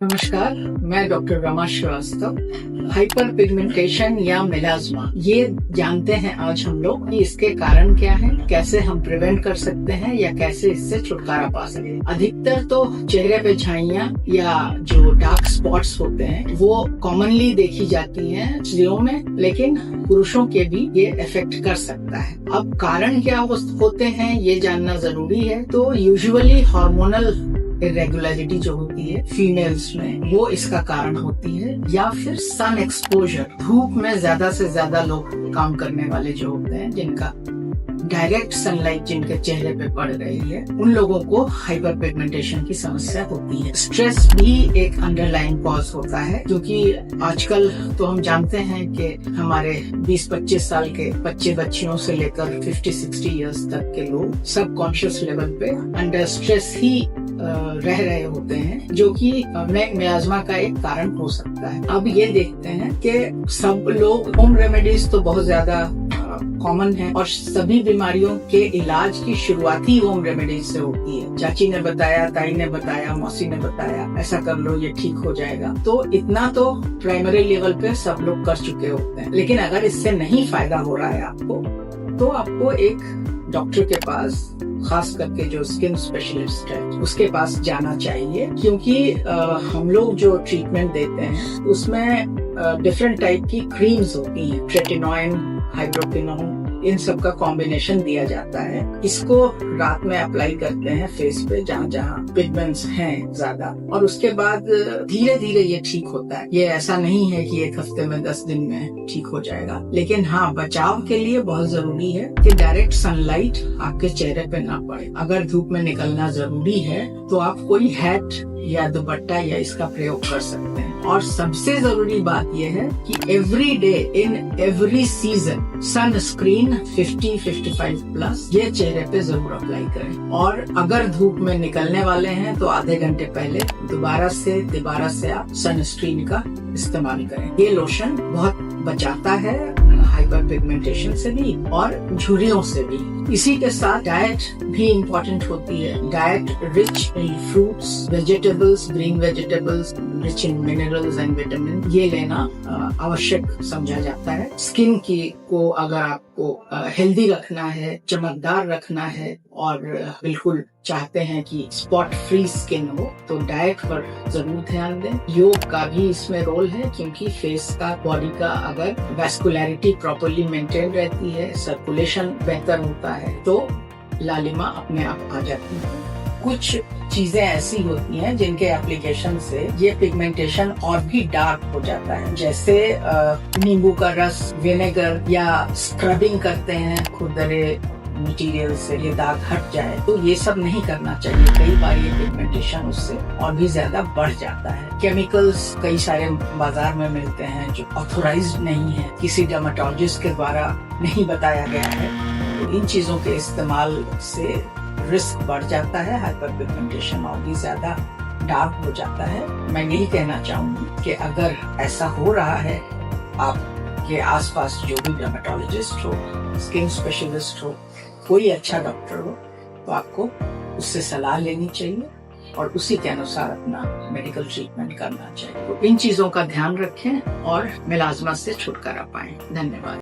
नमस्कार, मैं doctor Rama Srivastava. Hyper pigmentation या मेलाज्मा, ये जानते हैं आज हम लोग कि इसके कारण क्या है, कैसे हम प्रिवेंट कर सकते हैं या कैसे इससे छुटकारा पा सके। अधिकतर तो चेहरे पे झाइयाँ या जो डार्क स्पॉट्स होते हैं वो कॉमनली देखी जाती हैं स्त्रियों में, लेकिन पुरुषों के भी ये इफेक्ट कर सकता है। अब कारण क्या होते हैं ये जानना जरूरी है। तो यूजुअली हार्मोनल इरेगुलरिटी जो होती है फीमेल्स में, वो इसका कारण होती है, या फिर सन एक्सपोजर, धूप में ज्यादा से ज्यादा लोग काम करने वाले जो होते हैं, जिनका डायरेक्ट सनलाइट जिनके चेहरे पे पड़ रही है, उन लोगों को हाइपर पिगमेंटेशन की समस्या होती है। स्ट्रेस भी एक अंडरलाइन कॉज होता है, क्योंकि आजकल तो हम जानते हैं कि हमारे 20-25 साल के बच्चे बच्चियों से लेकर 50-60 इयर्स तक के लोग सब कॉन्शियस लेवल पे अंडर स्ट्रेस ही रह रहे होते हैं, जो कि मेलाज्मा का एक कारण हो सकता है। अब ये देखते हैं कि सब लोग, होम रेमेडीज तो बहुत ज्यादा कॉमन है और सभी बीमारियों के इलाज की शुरुआती होम रेमेडीज से होती है। चाची ने बताया, ताई ने बताया, मौसी ने बताया, ऐसा कर लो ये ठीक हो जाएगा। तो इतना तो प्राइमरी लेवल पे सब लोग कर चुके होते हैं, लेकिन अगर इससे नहीं फायदा हो रहा है आपको, तो आपको एक डॉक्टर के पास, खास करके जो स्किन स्पेशलिस्ट है उसके पास जाना चाहिए, क्योंकि हम लोग जो ट्रीटमेंट देते हैं उसमें डिफरेंट टाइप की क्रीम्स होती हैं, ट्रेटिनोइन, हाइड्रोक्विनोन, इन सब का कॉम्बिनेशन दिया जाता है। इसको रात में अप्लाई करते हैं फेस पे जहाँ जहाँ पिगमेंट्स हैं ज्यादा, और उसके बाद धीरे धीरे ये ठीक होता है। ये ऐसा नहीं है कि एक हफ्ते में 10 दिन में ठीक हो जाएगा, लेकिन हाँ, बचाव के लिए बहुत जरूरी है कि डायरेक्ट सनलाइट आपके चेहरे पे ना पड़े। अगर धूप में निकलना जरूरी है तो आप कोई हैट या दुपट्टा या इसका प्रयोग कर सकते हैं। और सबसे जरूरी बात यह है कि every day in every season sunscreen 50-55 plus ये चेहरे पे जरूर अप्लाई करें। और अगर धूप में निकलने वाले हैं तो आधे घंटे पहले दोबारा से आप सनस्क्रीन का इस्तेमाल करें। ये लोशन बहुत बचाता है हाइपर पिगमेंटेशन से भी और झुर्रियों से भी। इसी के साथ डाइट भी इम्पोर्टेंट होती है। Diet rich in fruits, vegetables, green vegetables, rich in minerals and vitamin, ये लेना आवश्यक समझा जाता है। स्किन को अगर आपको हेल्दी रखना है, चमकदार रखना है और बिल्कुल चाहते हैं कि स्पॉट फ्री स्किन हो, तो डाइट पर जरूर ध्यान दें। योग का भी इसमें रोल है, क्योंकि फेस का, बॉडी का अगर वैस्कुलरिटी प्रॉपर्ली मेंटेन रहती है, सर्कुलेशन बेहतर होता है, तो लालिमा अपने आप आ जाती है। कुछ चीजें ऐसी होती हैं जिनके एप्लीकेशन से ये पिगमेंटेशन और भी डार्क हो जाता है, जैसे नींबू का रस, विनेगर, या स्क्रबिंग करते हैं खुरदरे मटेरियल से ये दाग हट जाए, तो ये सब नहीं करना चाहिए। कई बार ये पिगमेंटेशन उससे और भी ज्यादा बढ़ जाता है। केमिकल्स कई सारे बाजार में मिलते हैं जो ऑथोराइज्ड नहीं है, किसी डर्मेटोलॉजिस्ट के द्वारा नहीं बताया गया है, तो इन चीजों के इस्तेमाल से रिस्क बढ़ जाता है, हाइपर पिगमेंटेशन और भी ज्यादा डार्क हो जाता है। मैं यही कहना चाहूंगी कि अगर ऐसा हो रहा है, आपके आसपास जो भी डर्मेटोलॉजिस्ट हो, स्किन स्पेशलिस्ट हो, कोई अच्छा डॉक्टर हो, तो आपको उससे सलाह लेनी चाहिए और उसी के अनुसार अपना मेडिकल ट्रीटमेंट करना चाहिए। तो इन चीजों का ध्यान रखें और मेलाज्मा से छुटकारा पाएं। धन्यवाद।